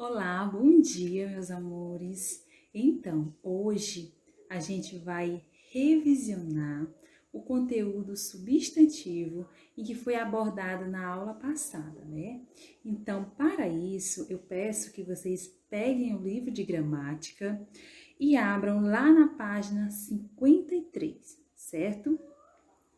Olá, bom dia, meus amores. Então, hoje a gente vai revisionar o conteúdo substantivo em que foi abordado na aula passada, né? Então, para isso, eu peço que vocês peguem o livro de gramática e abram lá na página 53, certo?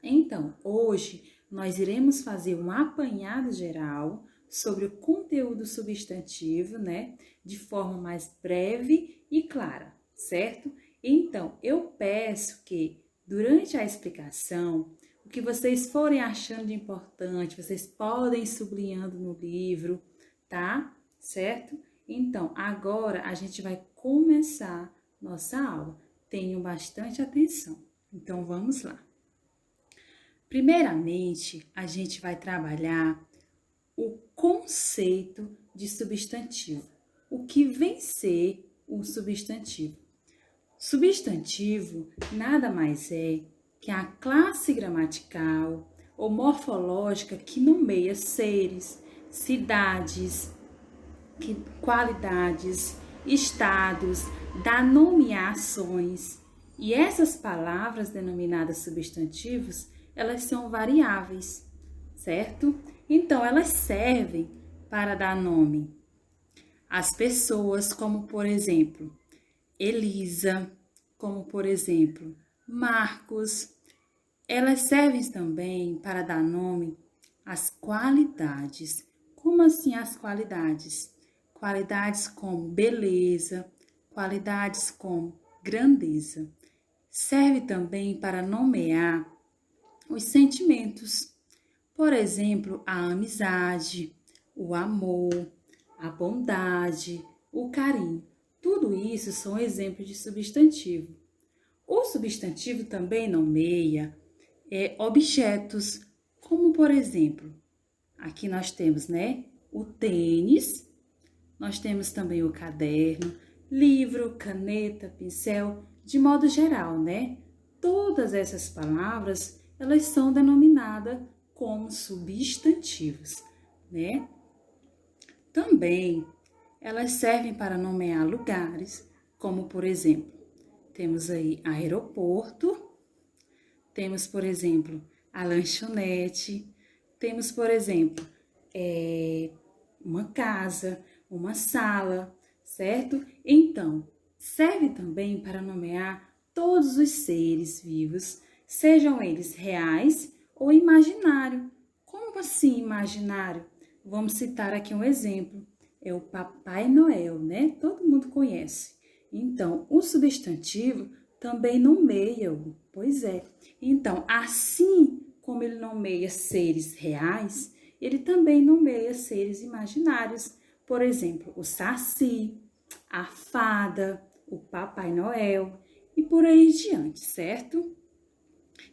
Então, hoje nós iremos fazer um apanhado geral sobre o conteúdo substantivo, né, de forma mais breve e clara, certo? Então, eu peço que durante a explicação, o que vocês forem achando de importante, vocês podem ir sublinhando no livro, tá? Certo? Então, agora a gente vai começar nossa aula. Tenham bastante atenção. Então, vamos lá. Primeiramente, a gente vai trabalhar o conceito de substantivo. O que vem ser o substantivo? Substantivo nada mais é que a classe gramatical ou morfológica que nomeia seres, cidades, qualidades, estados, dá nome a ações. E essas palavras denominadas substantivos, elas são variáveis, certo? Então, elas servem para dar nome às pessoas, como por exemplo, Elisa, como por exemplo, Marcos. Elas servem também para dar nome às qualidades. Como assim as qualidades? Qualidades como beleza, qualidades como grandeza. Serve também para nomear os sentimentos. Por exemplo, a amizade, o amor, a bondade, o carinho. Tudo isso são exemplos de substantivo. O substantivo também nomeia objetos, como por exemplo, aqui nós temos, né, o tênis, nós temos também o caderno, livro, caneta, pincel, de modo geral, né? Todas essas palavras, elas são denominadas como substantivos, né? Também elas servem para nomear lugares, como por exemplo, temos aí aeroporto, temos por exemplo a lanchonete, temos por exemplo uma casa, uma sala, certo? Então, serve também para nomear todos os seres vivos, sejam eles reais ou imaginário. Como assim imaginário? Vamos citar aqui um exemplo. É o Papai Noel, né? Todo mundo conhece. Então, o substantivo também nomeia-o. Pois é. Então, assim como ele nomeia seres reais, ele também nomeia seres imaginários. Por exemplo, o Saci, a fada, o Papai Noel e por aí diante, certo?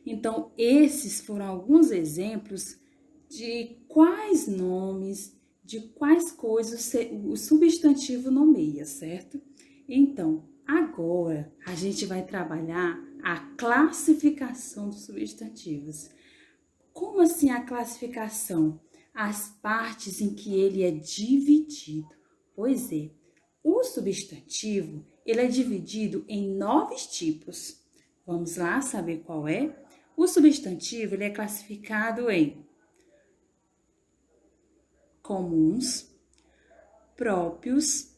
Então, esses foram alguns exemplos de quais nomes, de quais coisas o substantivo nomeia, certo? Então, agora a gente vai trabalhar a classificação dos substantivos. Como assim a classificação? As partes em que ele é dividido. Pois é, o substantivo ele é dividido em 9 tipos. Vamos lá saber qual é? O substantivo ele é classificado em comuns, próprios,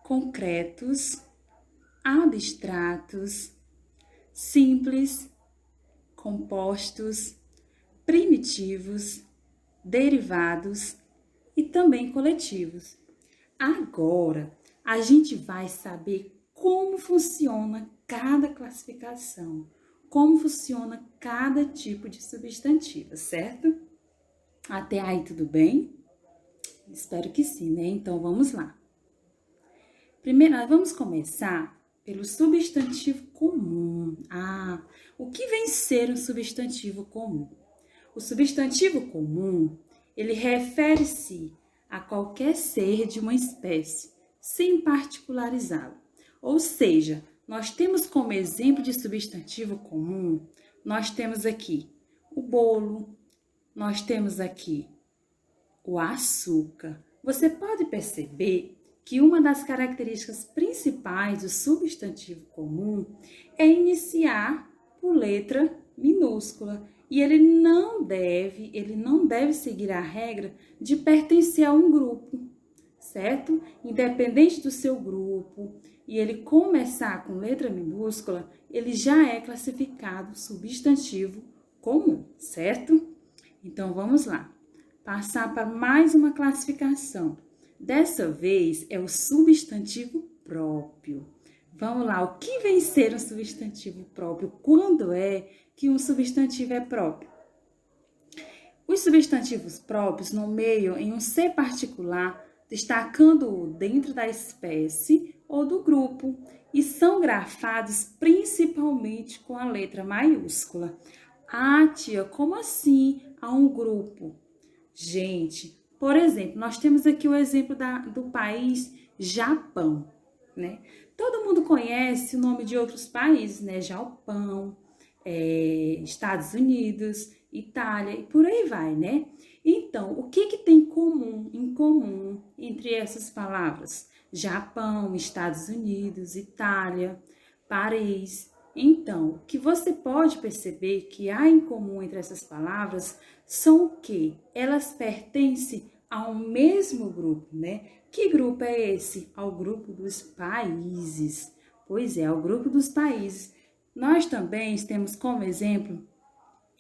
concretos, abstratos, simples, compostos, primitivos, derivados e também coletivos. Agora, a gente vai saber como funciona cada classificação, como funciona cada tipo de substantivo, certo? Até aí tudo bem? Espero que sim, né? Então vamos lá. Primeiro, nós vamos começar pelo substantivo comum. O que vem ser um substantivo comum? O substantivo comum, ele refere-se a qualquer ser de uma espécie, sem particularizá-lo. Ou seja, nós temos como exemplo de substantivo comum, nós temos aqui o bolo, nós temos aqui o açúcar. Você pode perceber que uma das características principais do substantivo comum é iniciar por letra minúscula. E ele não deve seguir a regra de pertencer a um grupo, certo? Independente do seu grupo, e ele começar com letra minúscula, ele já é classificado substantivo comum, certo? Então, vamos lá. Passar para mais uma classificação. Dessa vez, é o substantivo próprio. Vamos lá, o que vem ser um substantivo próprio? Quando é que um substantivo é próprio? Os substantivos próprios nomeiam em um ser particular, destacando-o dentro da espécie ou do grupo, e são grafados principalmente com a letra maiúscula. Ah, tia, como assim há um grupo? Gente, por exemplo, nós temos aqui o exemplo do país Japão, né? Todo mundo conhece o nome de outros países, né? Japão, Estados Unidos, Itália e por aí vai, né? Então, o que tem em comum entre essas palavras? Japão, Estados Unidos, Itália, Paris. Então, o que você pode perceber que há em comum entre essas palavras são o quê? Elas pertencem ao mesmo grupo, né? Que grupo é esse? Ao grupo dos países. Pois é, ao grupo dos países. Nós também temos como exemplo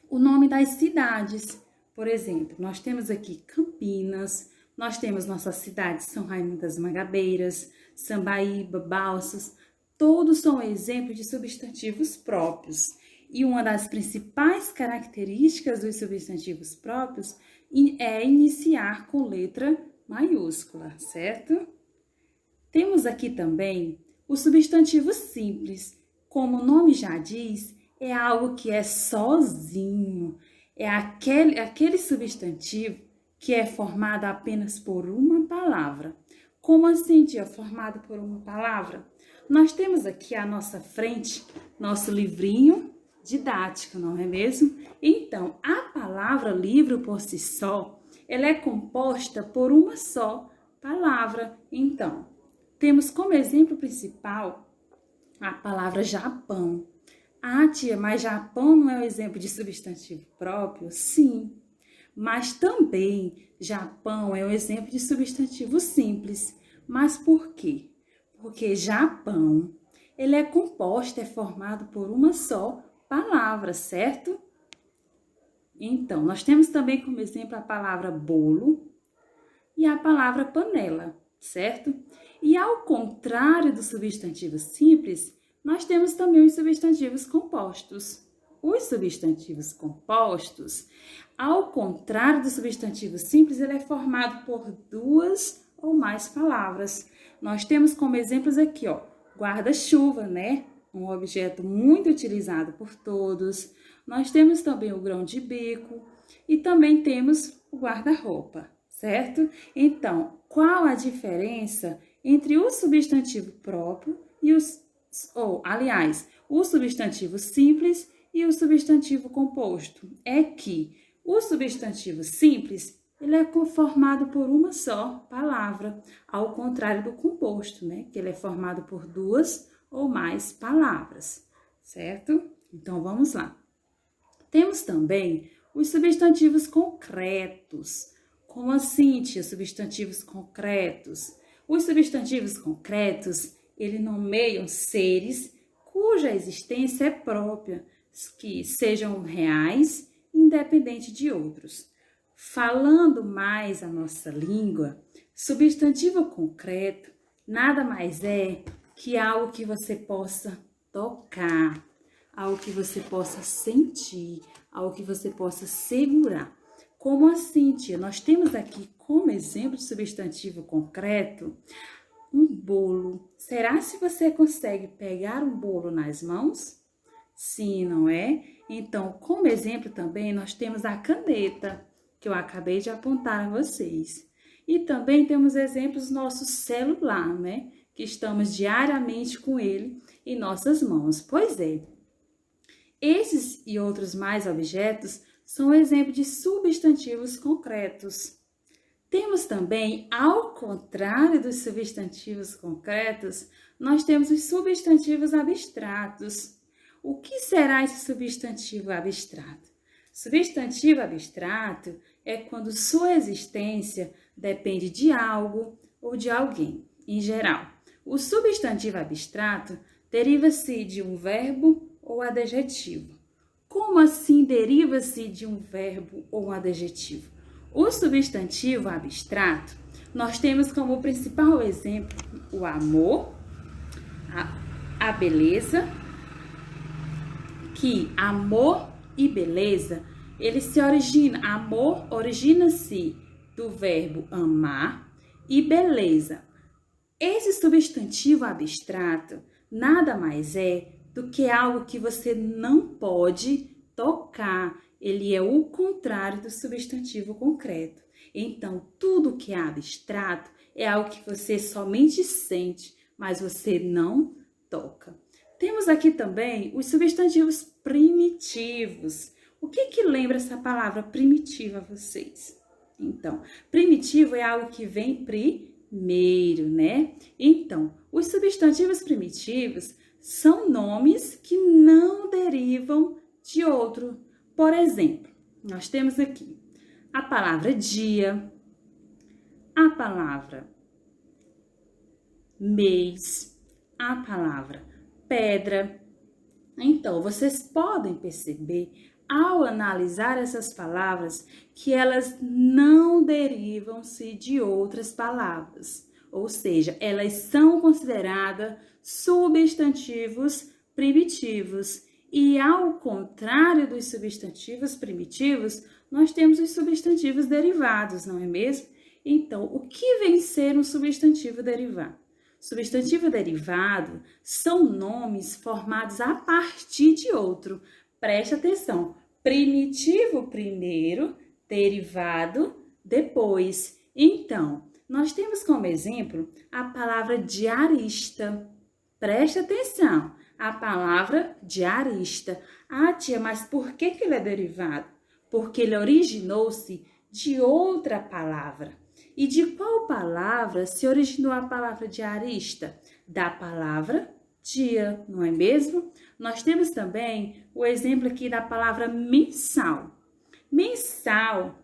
o nome das cidades. Por exemplo, nós temos aqui Campinas, nós temos nossas cidades São Raimundo das Mangabeiras, Sambaíba, Balsas. Todos são exemplos de substantivos próprios. E uma das principais características dos substantivos próprios é iniciar com letra maiúscula, certo? Temos aqui também o substantivo simples. Como o nome já diz, é algo que é sozinho. É aquele substantivo que é formado apenas por uma palavra. Como assim, tia, formado por uma palavra? Nós temos aqui à nossa frente nosso livrinho didático, não é mesmo? Então, a palavra livro por si só, ela é composta por uma só palavra. Então, temos como exemplo principal a palavra Japão. Ah, tia, mas Japão não é um exemplo de substantivo próprio? Sim, mas também Japão é um exemplo de substantivo simples. Mas por quê? Porque Japão, ele é formado por uma só palavra, certo? Então, nós temos também como exemplo a palavra bolo e a palavra panela, certo? E ao contrário do substantivo simples, nós temos também os substantivos compostos. Os substantivos compostos, ao contrário do substantivo simples, ele é formado por duas ou mais palavras. Nós temos como exemplos aqui, ó, guarda-chuva, né? Um objeto muito utilizado por todos. Nós temos também o grão de bico e também temos o guarda-roupa, certo? Então, qual a diferença entre o substantivo próprio e o substantivo simples e o substantivo composto? É que o substantivo simples, ele é formado por uma só palavra, ao contrário do composto, né? Que ele é formado por duas ou mais palavras, certo? Então, vamos lá. Temos também os substantivos concretos. Como assim, tia, substantivos concretos? Os substantivos concretos, eles nomeiam seres cuja existência é própria, que sejam reais, independente de outros. Falando mais a nossa língua, substantivo concreto nada mais é que algo que você possa tocar, algo que você possa sentir, algo que você possa segurar. Como assim, tia? Nós temos aqui como exemplo de substantivo concreto um bolo. Será se você consegue pegar um bolo nas mãos? Sim, não é? Então, como exemplo também, nós temos a caneta, que eu acabei de apontar a vocês. E também temos exemplos do nosso celular, né? Que estamos diariamente com ele em nossas mãos. Pois é, esses e outros mais objetos são exemplos de substantivos concretos. Temos também, ao contrário dos substantivos concretos, nós temos os substantivos abstratos. O que será esse substantivo abstrato? Substantivo abstrato é quando sua existência depende de algo ou de alguém, em geral. O substantivo abstrato deriva-se de um verbo ou adjetivo. Como assim deriva-se de um verbo ou um adjetivo? O substantivo abstrato, nós temos como principal exemplo o amor, a beleza, que amor e beleza, ele se origina, amor origina-se do verbo amar e beleza. Esse substantivo abstrato nada mais é do que algo que você não pode tocar. Ele é o contrário do substantivo concreto. Então, tudo que é abstrato é algo que você somente sente, mas você não toca. Temos aqui também os substantivos primitivos. O que lembra essa palavra primitiva a vocês? Então, primitivo é algo que vem primeiro, né? Então, os substantivos primitivos são nomes que não derivam de outro. Por exemplo, nós temos aqui a palavra dia, a palavra mês, a palavra pedra. Então, vocês podem perceber, ao analisar essas palavras, que elas não derivam-se de outras palavras. Ou seja, elas são consideradas substantivos primitivos. E ao contrário dos substantivos primitivos, nós temos os substantivos derivados, não é mesmo? Então, o que vem ser um substantivo derivado? Substantivo derivado são nomes formados a partir de outro. Preste atenção. Primitivo primeiro, derivado depois. Então, nós temos como exemplo a palavra diarista. Preste atenção. A palavra diarista. Ah, tia, mas por que ele é derivado? Porque ele originou-se de outra palavra. E de qual palavra se originou a palavra diarista? Da palavra dia, não é mesmo? Nós temos também o exemplo aqui da palavra mensal. Mensal,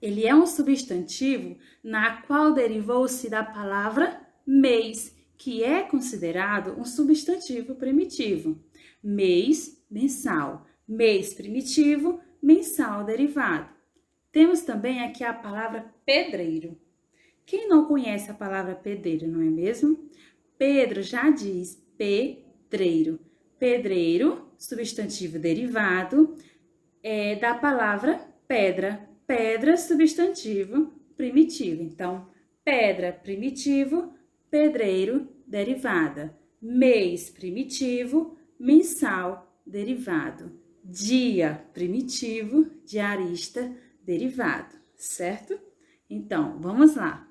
ele é um substantivo na qual derivou-se da palavra mês, que é considerado um substantivo primitivo. Mês, mensal. Mês primitivo, mensal derivado. Temos também aqui a palavra pedreiro. Quem não conhece a palavra pedreiro, não é mesmo? Pedro já diz pedreiro. Pedreiro, substantivo derivado, é da palavra pedra. Pedra, substantivo primitivo. Então, pedra, primitivo, pedreiro, derivada. Mês, primitivo, mensal, derivado. Dia, primitivo, diarista, derivado, certo? Então, vamos lá.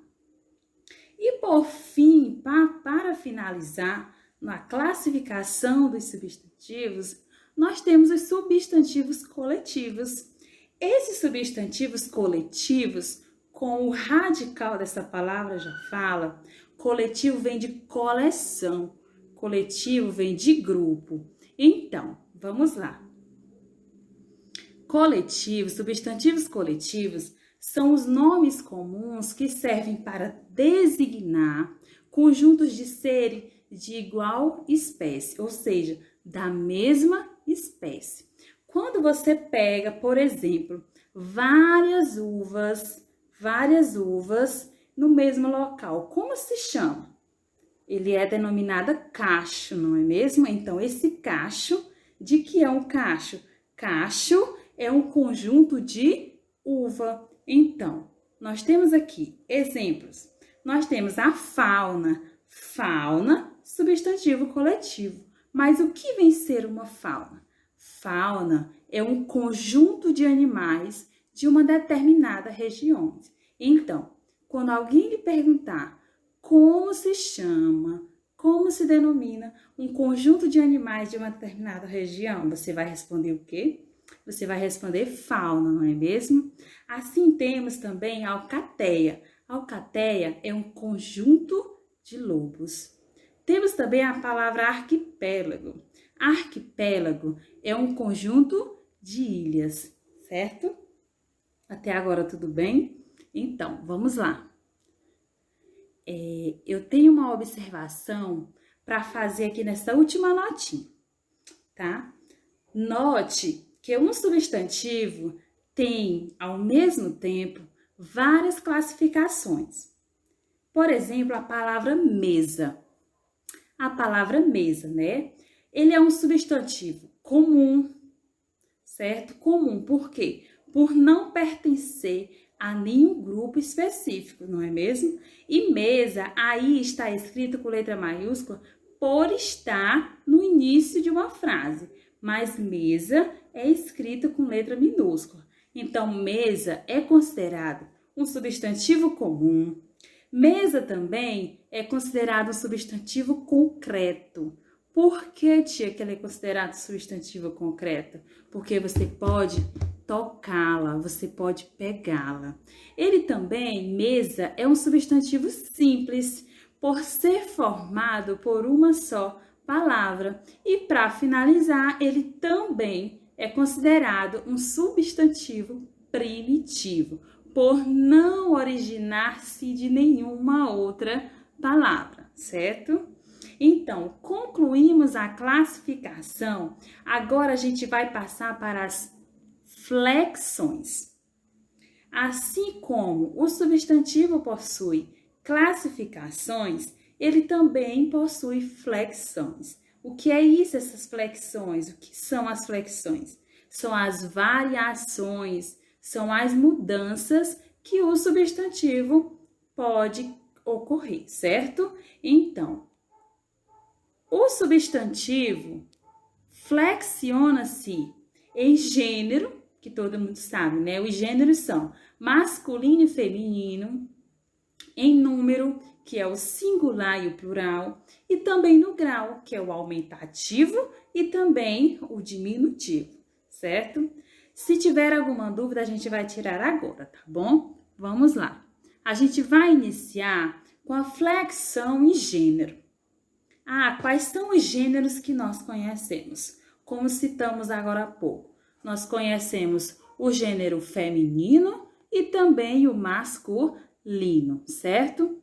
E por fim, para finalizar, na classificação dos substantivos, nós temos os substantivos coletivos. Esses substantivos coletivos, com o radical dessa palavra já fala, coletivo vem de coleção, coletivo vem de grupo. Então, vamos lá. Coletivos, substantivos coletivos, são os nomes comuns que servem para designar conjuntos de seres de igual espécie, ou seja, da mesma espécie. Quando você pega, por exemplo, várias uvas no mesmo local, como se chama? Ele é denominado cacho, não é mesmo? Então, esse cacho, de que é um cacho? Cacho é um conjunto de uva. Então, nós temos aqui exemplos. Nós temos a fauna. Fauna, substantivo coletivo. Mas o que vem ser uma fauna? Fauna é um conjunto de animais de uma determinada região. Então, quando alguém lhe perguntar como se chama, como se denomina um conjunto de animais de uma determinada região, você vai responder o quê? Você vai responder fauna, não é mesmo? Assim temos também a alcateia. A alcateia é um conjunto de lobos. Temos também a palavra arquipélago. Arquipélago é um conjunto de ilhas, certo? Até agora tudo bem? Então, vamos lá. Eu tenho uma observação para fazer aqui nessa última notinha, tá? Note que um substantivo tem, ao mesmo tempo, várias classificações. Por exemplo, a palavra mesa. A palavra mesa, né? Ele é um substantivo comum, certo? Comum, por quê? Por não pertencer a nenhum grupo específico, não é mesmo? E mesa, aí está escrito com letra maiúscula por estar no início de uma frase, mas mesa é escrita com letra minúscula. Então, mesa é considerado um substantivo comum. Mesa também é considerado um substantivo concreto. Por que, tia, que ele é considerado substantivo concreto? Porque você pode tocá-la, você pode pegá-la. Ele também, mesa, é um substantivo simples, por ser formado por uma só palavra. E para finalizar, ele também é considerado um substantivo primitivo, por não originar-se de nenhuma outra palavra, certo? Então, concluímos a classificação. Agora a gente vai passar para as flexões. Assim como o substantivo possui classificações, ele também possui flexões. O que é isso, essas flexões? O que são as flexões? São as variações, são as mudanças que o substantivo pode ocorrer, certo? Então, o substantivo flexiona-se em gênero, que todo mundo sabe, né? Os gêneros são masculino e feminino, em número, que é o singular e o plural, e também no grau, que é o aumentativo e também o diminutivo, certo? Se tiver alguma dúvida, a gente vai tirar agora, tá bom? Vamos lá. A gente vai iniciar com a flexão em gênero. Quais são os gêneros que nós conhecemos? Como citamos agora há pouco. Nós conhecemos o gênero feminino e também o masculino, certo?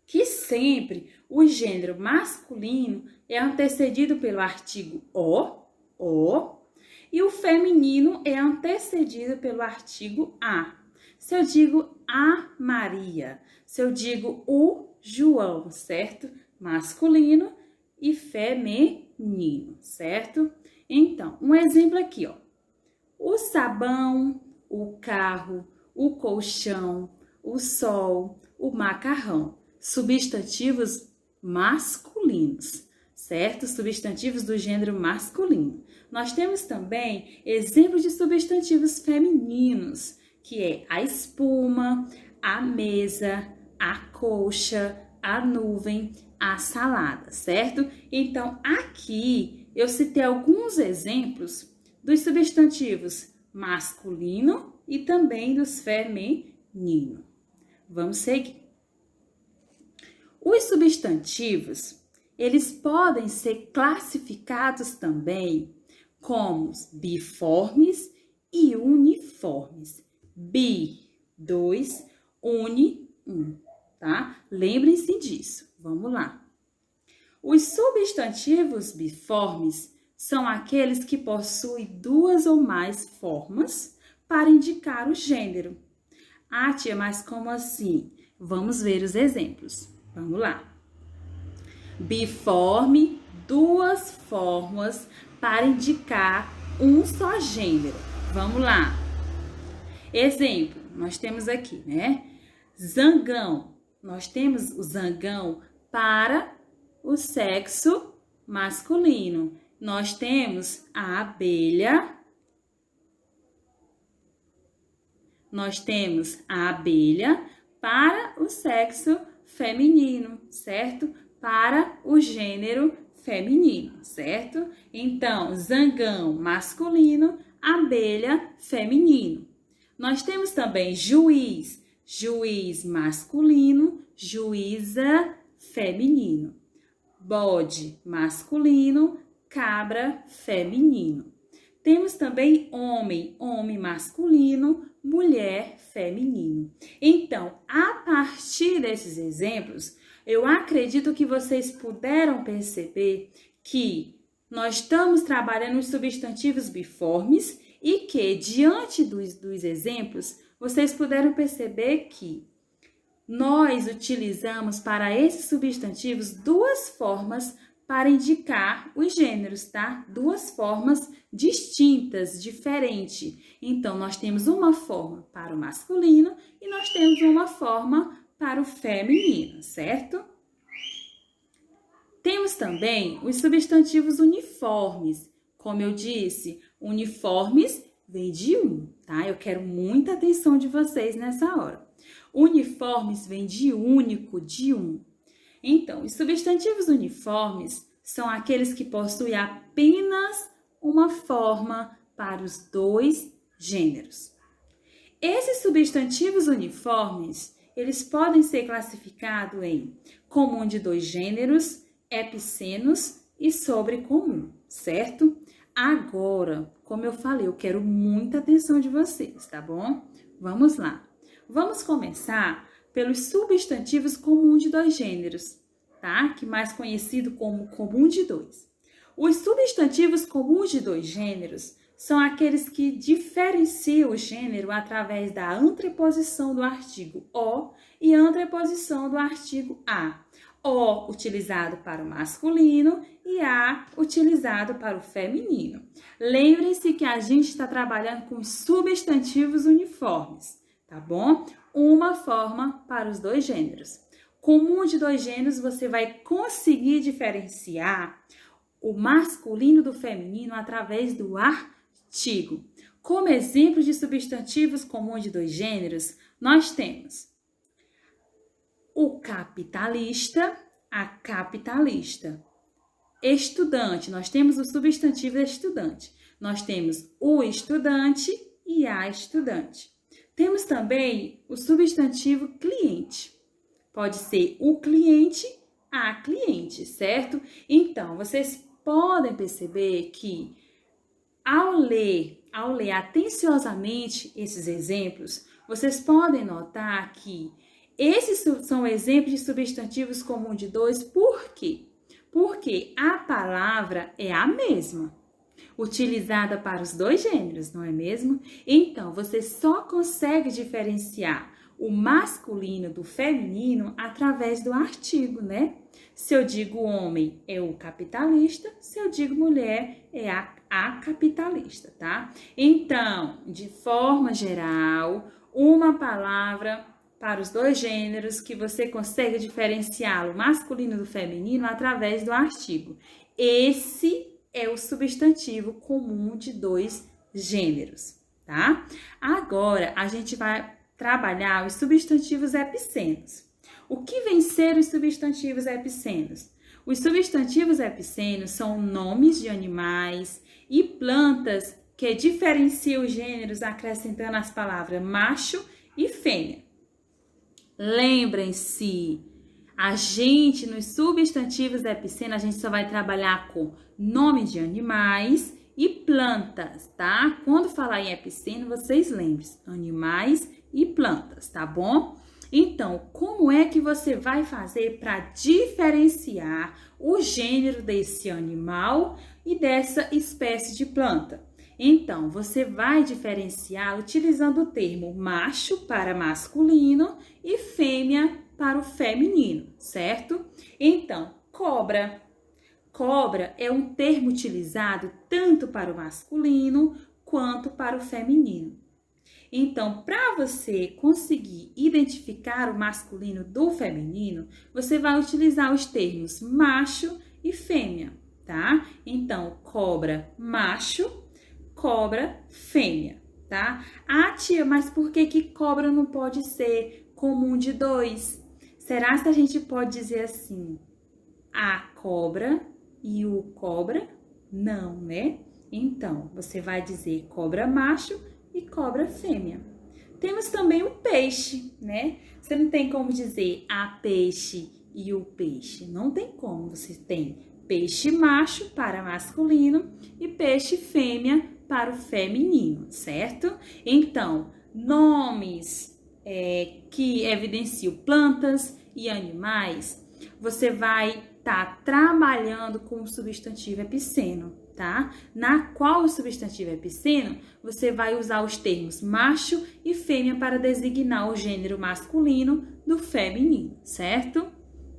Que sempre o gênero masculino é antecedido pelo artigo o, e o feminino é antecedido pelo artigo a. Se eu digo a Maria, se eu digo o João, certo? Masculino e feminino, certo? Então, um exemplo aqui, ó. O sabão, o carro, o colchão, o sol, o macarrão. Substantivos masculinos, certo? Substantivos do gênero masculino. Nós temos também exemplos de substantivos femininos, que é a espuma, a mesa, a colcha, a nuvem, a salada, certo? Então, aqui eu citei alguns exemplos dos substantivos masculino e também dos feminino. Vamos seguir. Os substantivos, eles podem ser classificados também como biformes e uniformes. Bi, 2, uni, 1, tá? Lembrem-se disso. Vamos lá. Os substantivos biformes são aqueles que possuem duas ou mais formas para indicar o gênero. Tia, mas como assim? Vamos ver os exemplos. Vamos lá. Biforme, duas formas para indicar um só gênero. Vamos lá. Exemplo, nós temos aqui, né? Zangão. Nós temos o zangão para o sexo masculino. Nós temos a abelha. Nós temos a abelha para o sexo feminino, certo? Para o gênero feminino, certo? Então, zangão masculino, abelha, feminino. Nós temos também juiz, juiz masculino, juíza, feminino. Bode, masculino, cabra, feminino. Temos também homem, homem masculino, mulher, feminino. Então, a partir desses exemplos, eu acredito que vocês puderam perceber que nós estamos trabalhando os substantivos biformes e que, diante dos exemplos, vocês puderam perceber que nós utilizamos para esses substantivos duas formas para indicar os gêneros, tá? Duas formas distintas, diferentes. Então, nós temos uma forma para o masculino e nós temos uma forma para o feminino, certo? Temos também os substantivos uniformes. Como eu disse, uniformes vem de um, tá? Eu quero muita atenção de vocês nessa hora. Uniformes vem de único, de um. Então, os substantivos uniformes são aqueles que possuem apenas uma forma para os dois gêneros. Esses substantivos uniformes, eles podem ser classificados em comum de dois gêneros, epicenos e sobrecomum, certo? Agora, como eu falei, eu quero muita atenção de vocês, tá bom? Vamos lá. Vamos começar pelos substantivos comuns de dois gêneros, tá? Que mais conhecido como comum de dois. Os substantivos comuns de dois gêneros são aqueles que diferenciam o gênero através da anteposição do artigo o e anteposição do artigo a. O utilizado para o masculino e a utilizado para o feminino. Lembrem-se que a gente está trabalhando com substantivos uniformes, tá bom? Uma forma para os dois gêneros. Comum de dois gêneros, você vai conseguir diferenciar o masculino do feminino através do artigo. Como exemplo de substantivos comuns de dois gêneros, nós temos o capitalista, a capitalista. Estudante, nós temos o substantivo estudante. Nós temos o estudante e a estudante. Temos também o substantivo cliente. Pode ser o cliente, a cliente, certo? Então, vocês podem perceber que ao ler atenciosamente esses exemplos, vocês podem notar que esses são exemplos de substantivos comuns de dois. Por quê? Porque a palavra é a mesma, utilizada para os dois gêneros, não é mesmo? Então, você só consegue diferenciar o masculino do feminino através do artigo, né? Se eu digo homem, é o capitalista. Se eu digo mulher, é a capitalista, tá? Então, de forma geral, uma palavra para os dois gêneros que você consegue diferenciar o masculino do feminino através do artigo. Esse é o substantivo comum de dois gêneros, tá? Agora, a gente vai trabalhar os substantivos epicenos. O que vem ser os substantivos epicenos? Os substantivos epicenos são nomes de animais e plantas que diferenciam os gêneros acrescentando as palavras macho e fêmea. Lembrem-se, a gente, nos substantivos epicenos, a gente só vai trabalhar com nome de animais e plantas, tá? Quando falar em epiceno, vocês lembrem-se, animais e plantas, tá bom? Então, como é que você vai fazer para diferenciar o gênero desse animal e dessa espécie de planta? Então, você vai diferenciar utilizando o termo macho para masculino e fêmea para o feminino, certo? Então, cobra. Cobra é um termo utilizado tanto para o masculino quanto para o feminino. Então, para você conseguir identificar o masculino do feminino, você vai utilizar os termos macho e fêmea, tá? Então, cobra macho, cobra fêmea, tá? Ah, tia, mas por que cobra não pode ser comum de dois? Será que a gente pode dizer assim, a cobra e o cobra? Não, né? Então, você vai dizer cobra macho e cobra fêmea. Temos também o peixe, né? Você não tem como dizer a peixe e o peixe. Não tem como. Você tem peixe macho para masculino e peixe fêmea para o feminino, certo? Então, nomes que evidenciam plantas e animais, você vai estar trabalhando com o substantivo epiceno, tá? Na qual o substantivo epiceno, você vai usar os termos macho e fêmea para designar o gênero masculino do feminino, certo?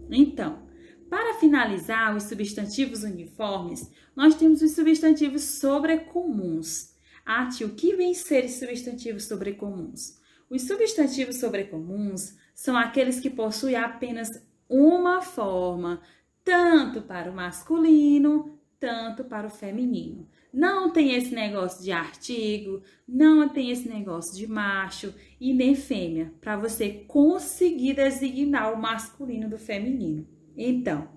Então, para finalizar os substantivos uniformes, nós temos os substantivos sobrecomuns. Tio, o que vem ser os substantivos sobrecomuns? Os substantivos sobrecomuns são aqueles que possuem apenas uma forma, tanto para o masculino, tanto para o feminino. Não tem esse negócio de artigo, não tem esse negócio de macho e nem fêmea, para você conseguir designar o masculino do feminino. Então,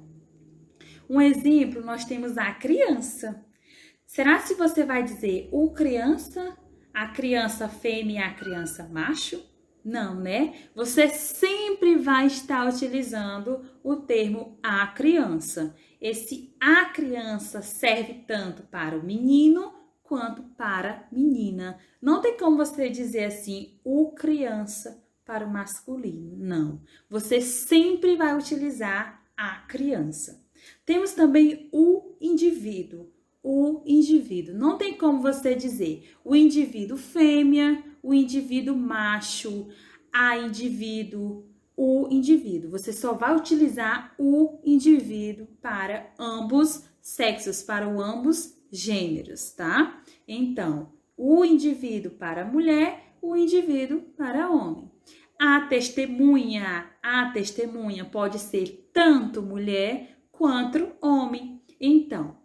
um exemplo, nós temos a criança. Será se você vai dizer o criança, a criança fêmea e a criança macho? Não, né? Você sempre vai estar utilizando o termo a criança. Esse a criança serve tanto para o menino quanto para a menina. Não tem como você dizer assim, o criança para o masculino. Não. Você sempre vai utilizar a criança. Temos também o indivíduo. O indivíduo. Não tem como você dizer o indivíduo fêmea, o indivíduo macho, a indivíduo, o indivíduo. Você só vai utilizar o indivíduo para ambos sexos, para ambos gêneros, tá? Então, o indivíduo para mulher, o indivíduo para homem. A testemunha pode ser tanto mulher quanto homem. Então,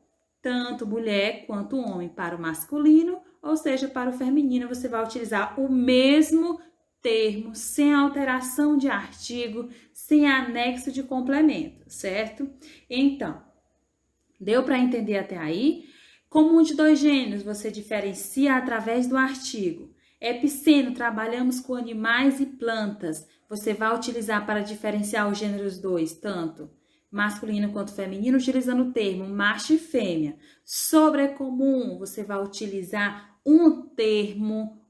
tanto mulher quanto homem para o masculino, ou seja, para o feminino, você vai utilizar o mesmo termo, sem alteração de artigo, sem anexo de complemento, certo? Então, deu para entender até aí? Comum de dois gêneros, você diferencia através do artigo. Epiceno, trabalhamos com animais e plantas. Você vai utilizar para diferenciar os gêneros dois, tanto masculino quanto feminino, utilizando o termo macho e fêmea. Sobrecomum, você vai utilizar um termo,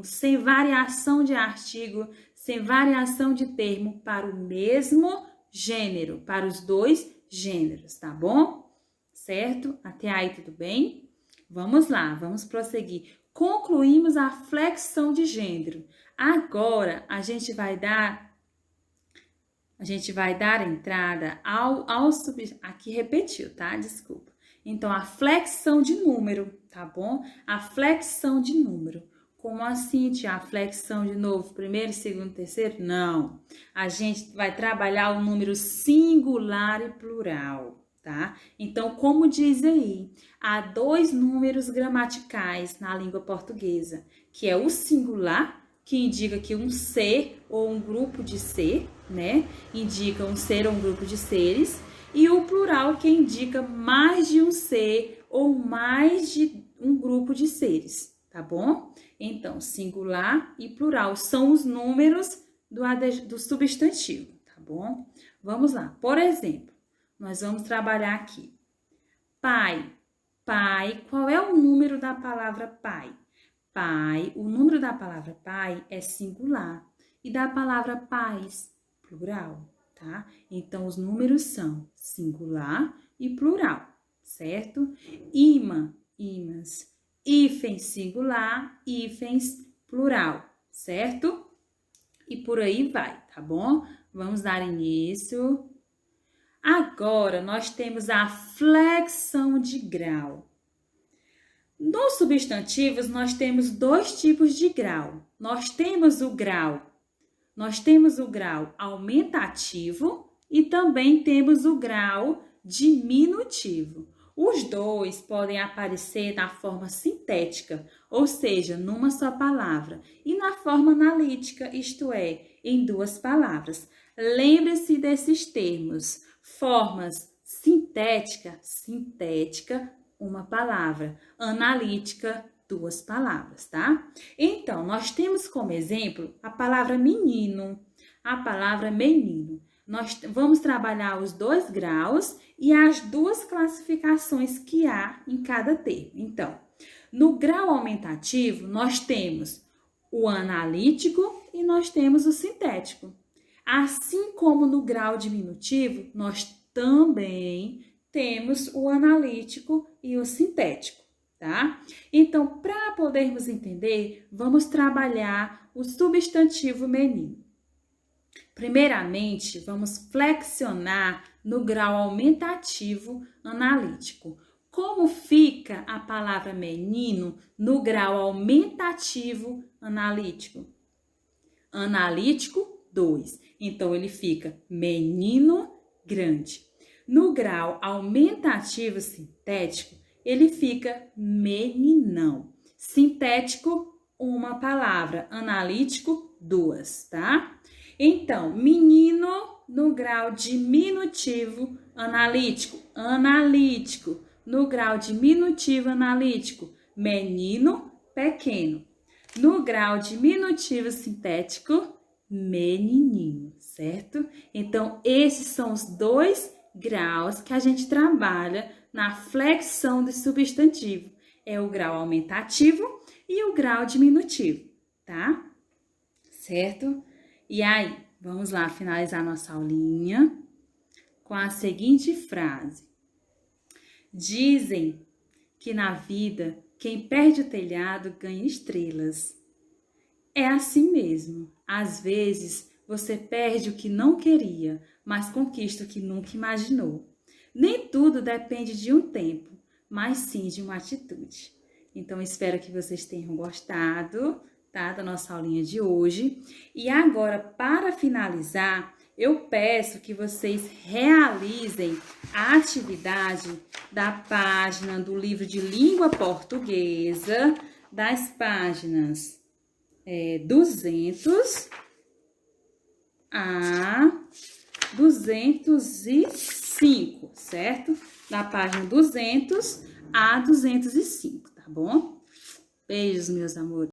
sem variação de artigo, sem variação de termo para o mesmo gênero, para os dois gêneros, tá bom? Certo? Até aí tudo bem? Vamos lá, vamos prosseguir. Concluímos a flexão de gênero. Agora, a gente vai dar entrada aqui repetiu, tá? Desculpa. Então, a flexão de número, tá bom? A flexão de número. Como assim, tia? A flexão de novo, primeiro, segundo, terceiro? Não. A gente vai trabalhar o número singular e plural, tá? Então, como diz aí, há dois números gramaticais na língua portuguesa, que é o singular, que indica que um ser ou um grupo de ser, né? Indica um ser ou um grupo de seres. E o plural, que indica mais de um ser ou mais de um grupo de seres, tá bom? Então, singular e plural são os números do substantivo, tá bom? Vamos lá. Por exemplo, nós vamos trabalhar aqui. Pai. Pai, qual é o número da palavra pai? Pai, o número da palavra pai é singular e da palavra pais, plural, tá? Então, os números são singular e plural, certo? Imã, imãs, hífen singular, hífens plural, certo? E por aí vai, tá bom? Vamos dar início. Agora, nós temos a flexão de grau. Nos substantivos, nós temos dois tipos de grau. Nós temos o grau aumentativo e também temos o grau diminutivo. Os dois podem aparecer na forma sintética, ou seja, numa só palavra, e na forma analítica, isto é, em duas palavras. Lembre-se desses termos. Formas sintética, uma palavra. Analítica, 2 palavras, tá? Então, nós temos como exemplo a palavra menino, a palavra menino. Nós vamos trabalhar os 2 graus e as 2 classificações que há em cada termo. Então, no grau aumentativo, nós temos o analítico e nós temos o sintético. Assim como no grau diminutivo, nós também temos o analítico e o sintético, tá? Então, para podermos entender, vamos trabalhar o substantivo menino. Primeiramente, vamos flexionar no grau aumentativo analítico. Como fica a palavra menino no grau aumentativo analítico? Analítico, 2. Então, ele fica menino grande. No grau aumentativo sintético, ele fica meninão. Sintético, uma palavra. Analítico, 2, tá? Então, menino no grau diminutivo analítico. Analítico. No grau diminutivo analítico, menino pequeno. No grau diminutivo sintético, menininho, certo? Então, esses são os 2 graus que a gente trabalha na flexão de substantivo. É o grau aumentativo e o grau diminutivo, tá? Certo? E aí, vamos lá finalizar nossa aulinha com a seguinte frase. Dizem que na vida, quem perde o telhado ganha estrelas. É assim mesmo. Às vezes, você perde o que não queria, mas conquista o que nunca imaginou. Nem tudo depende de um tempo, mas sim de uma atitude. Então, espero que vocês tenham gostado, tá, da nossa aulinha de hoje. E agora, para finalizar, eu peço que vocês realizem a atividade da página do livro de língua portuguesa, das páginas 200 a 205, certo? Da página 200 a 205, tá bom? Beijos, meus amores.